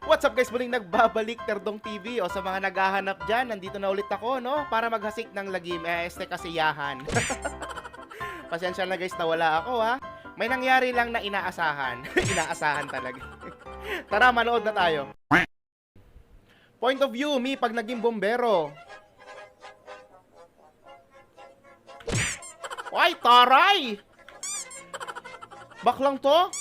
What's up guys, muling nagbabalik Terdong TV. O sa mga naghahanap dyan, nandito na ulit ako, no? Para maghasik ng lagim, kasiyahan. Pasensya na guys na wala ako, ha? May nangyari lang na inaasahan. Inaasahan talaga. Tara, manood na tayo. Point of view, me pag naging bombero. Ay, taray! Baklang to?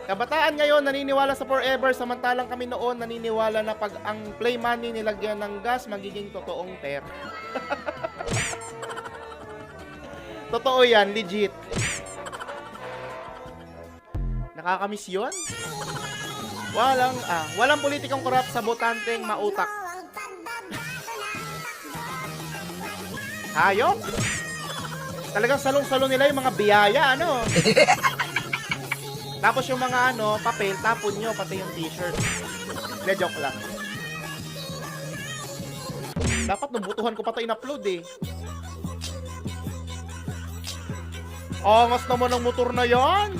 Kabataan ngayon naniniwala sa forever, samantalang kami noon naniniwala na pag ang play money nilagyan ng gas, magiging totoong pera. Totoo yan, legit. Nakakamiss yun? Walang politikong korap sa botanteng mautak. Hayop? Talagang salong-salong nila yung mga biyaya, ano? Tapos yung mga papel, tapon nyo, pati yung t-shirt. Hindi, joke lang. Dapat nabutuhan ko pa ito in-upload eh. Angas naman ang motor na yan!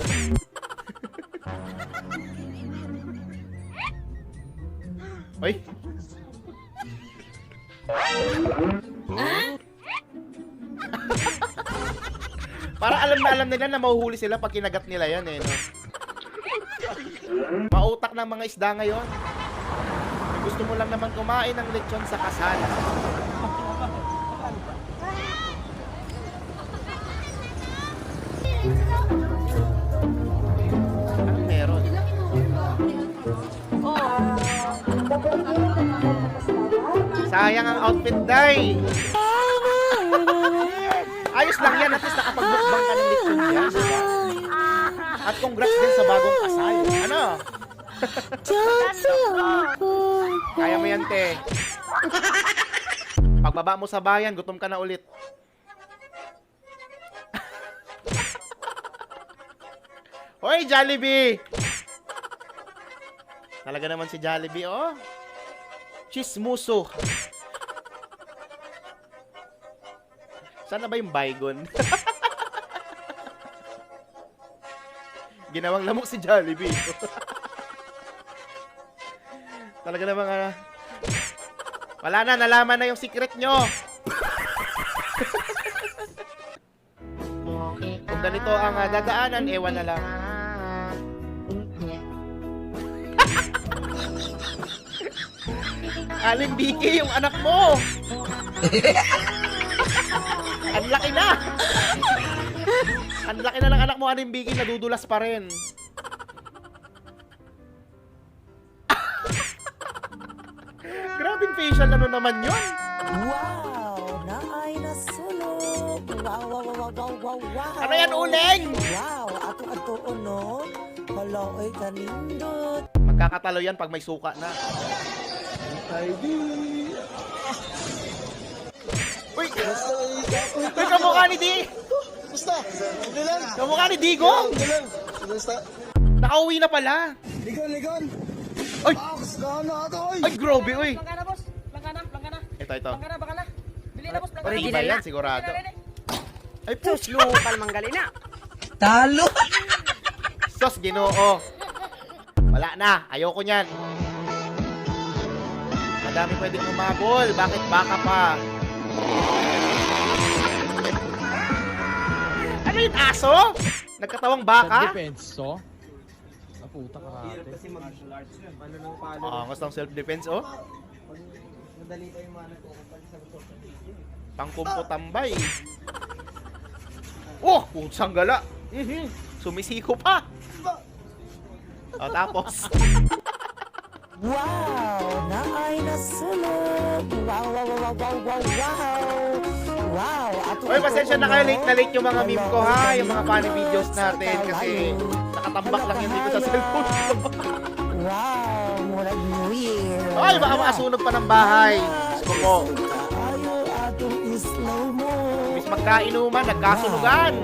Ay! Para alam nila na mahuhuli sila pag kinagat nila yan eh, no? Mautak ng mga isda ngayon. Gusto mo lang naman kumain ng lechon sa kasal. Anong meron? Sayang ang outfit, day. Ayos lang yan, at least nakapag-mukbang ka ng lechon dyan, diba? At congrats din sa bagong kasal. Ano? Kaya mo yan, te. Pagbaba mo sa bayan, gutom ka na ulit. Hoy, Jollibee! Talaga naman si Jollibee, oh. Chismuso. Saan na ba yung baygon? Ginawang lamok si Jollibee. Talaga namang wala na, nalaman na yung secret nyo. Kung ganito ang dadaanan, ewan na lang. Aling Vicky, yung anak mo. Ang laki na! Ang laki na ng anak mo, Aling Vicky, nadudulas pa rin. Grabing facial, ano naman yun? Wow! Naay nasulog! Wow! Ano yan, uling? Wow! Ato-ato, no? Hala, ay kanindot! Magkakatalo yan pag may suka na. Uy! Uy, kamukha ni Di! Basta, hindi lang. Kamukha ni Digong! Hindi lang. Basta. Nakauwi na pala! Ligon. Ay! Box, gana ito, oy. Ay, grabe, uy! Langka na, boss. Langka na. Ito. Langka na, baka na. Bili na, boss. Langka na. Original yan, sigurado. Ay, push! Lokal manggalina. Talo! Sos, Ginoo! Wala na, ayoko niyan. Madami pwedeng umabol, bakit baka pa? Ano yung aso? Nagkatawang baka? Self-defense, so? Naputa karate. Angas ng self-defense, oh. Pangkumpo tambay. Oh, putsang gala. Sumisiko pa. O, tapos. Wow! Naay nasulog! Wow! Oy, pasensya na kayo, late yung mga meme ko, ha? Yung mga funny videos natin kasi nakatambak lang yun dito sa cellphone. Wow! Murag New Year! Ay, baka makasunog pa ng bahay. Gusto ko. Ayaw atong slow mo! Miss magkainuman, nagkasunugan.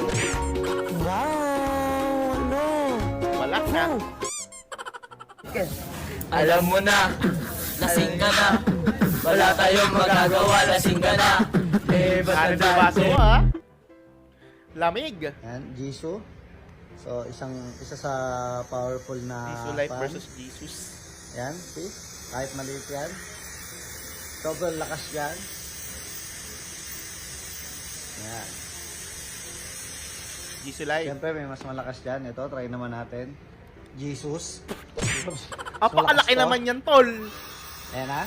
Wow! Ano? Wala na. Alam mo na, lasing ka na. Wala tayong magagawa, lasing ka na. Eh, ba't Ano ba baso mo, ha? Lamig. Yan, Jisoo. So, isa sa powerful na Jisoo Life fan. versus Jesus. Yan, see? Kahit maliit yan. Sobrang lakas yan. Yan. Jisoo Life. Siyempre, may mas malakas dyan. Ito, try naman natin. Jesus. Apakalaki Malakas to. naman yan, tol. Ayan ha.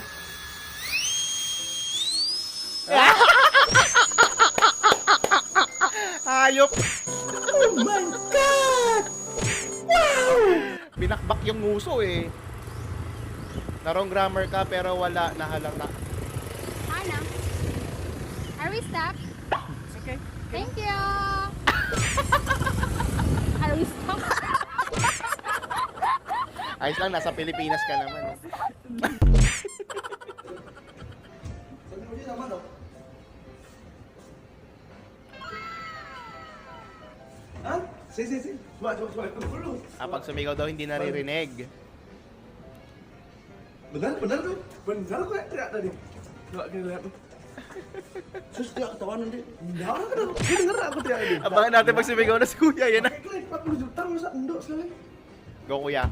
Hayop. Oh my God! Wow! Binakbak yung nguso eh. Narong grammar ka pero wala, nahalata. Ana, are we stuck? Okay. Thank you. Are we stuck? Ayos lang, nasa Pilipinas ka naman. Eh. Pag sumigaw daw, hindi naririnig. Benar tu. Benar kau teriak tadi. Enggak kena lihat tu. Terus dia ketahuan nanti. Benar tu. Dia dengar aku teriak tadi. Abangan natin pag sumigaw na si Kuya. Yan na. Kira 40 juta masa endok sekali. Go, Kuya.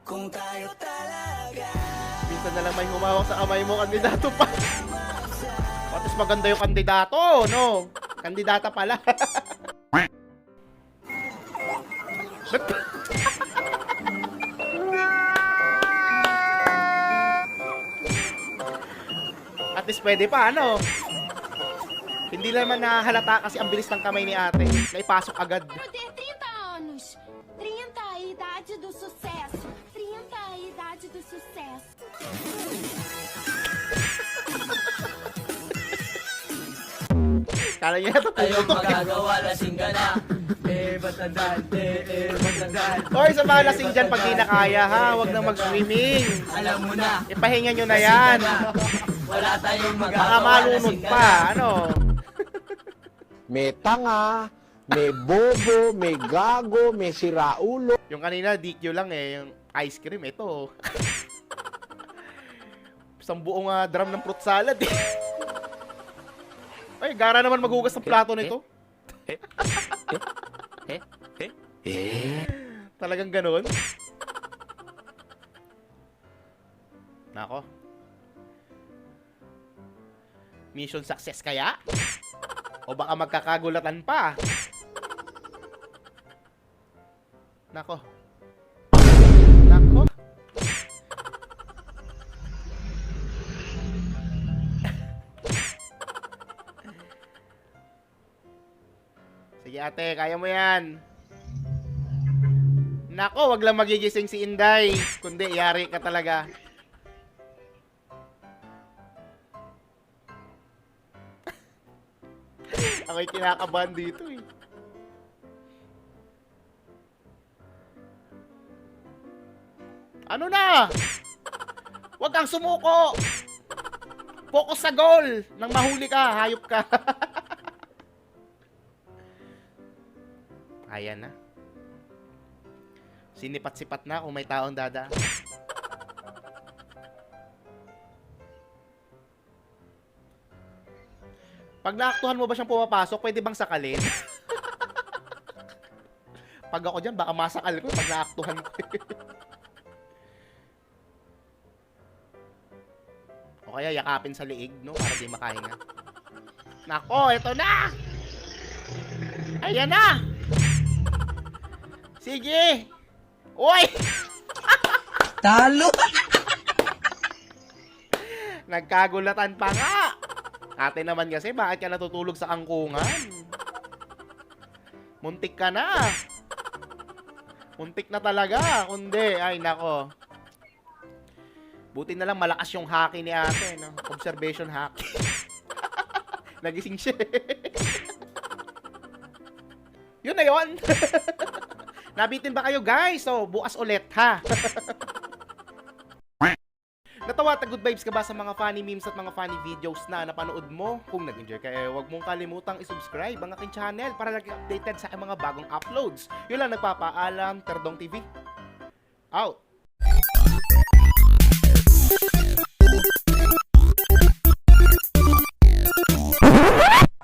Kung tayo talaga. Minsan na lang may humawak sa kamay mo, kandidato pa. Patis maganda yung kandidato, no? Kandidata pala. At least pwede pa, ano? Hindi naman nahalata kasi ang bilis ng kamay ni ate. Naipasok agad. Quero ter 30 anos. 30 a idade do sucesso. 30 a idade do sucesso. Kala niya ito Tayong puputok. magagawa, lasing ka na. Eh, ba't tandaan? Ba't tandaan? Hoy, sa mga lasing dyan, pag di na kaya, ha? Huwag na mag-swimming. Alam mo na. Ipahinga nyo na yan. Wala tayong Baka magagawa, malunod lasing ka pa, na. ano? May tanga, may bobo, may gago, may siraulo. Yung kanina, DQ lang eh. Yung ice cream, ito. Isang buong drum ng fruit salad eh. Ay, gara naman maghugas ng plato nito. Talagang ganun. Nako. Mission success kaya? O baka magkakagulatan pa? Nako. Nako. Sige ate, kaya mo yan. Nako, wag lang magigising si Inday. Kundi, yari ka talaga. Ako'y kinakabahan dito eh. Ano na? Wag kang sumuko! Focus sa goal! Nang mahuli ka, hayop ka. Ayan na. Sinipat-sipat na kung may taong dada. Pag naaktuhan mo ba siyang pumapasok, pwede bang sakalin? Pag ako dyan, baka masakal ko pag naaktuhan ko. O kaya yakapin sa liig, no? Para di makahinga. Nako, eto na! Ayan na! Sige! Uy! Talo! Nagkagulatan pa nga! Ate naman kasi, bakit ka natutulog sa angkungan? Muntik ka na! Muntik na talaga! Kundi, ay nako. Buti na lang malakas yung haki ni ate, no? Observation haki. Nagising siya. Yun na yun! Nabitin ba kayo guys? So, bukas ulit ha. Natawa Ikaw at good vibes ka ba sa mga funny memes at mga funny videos na napanood mo? Kung nag-enjoy ka, huwag mong kalimutang isubscribe ang aking channel para lagi updated sa aking mga bagong uploads. Yun lang, nagpapaalam, Terdong TV. Out!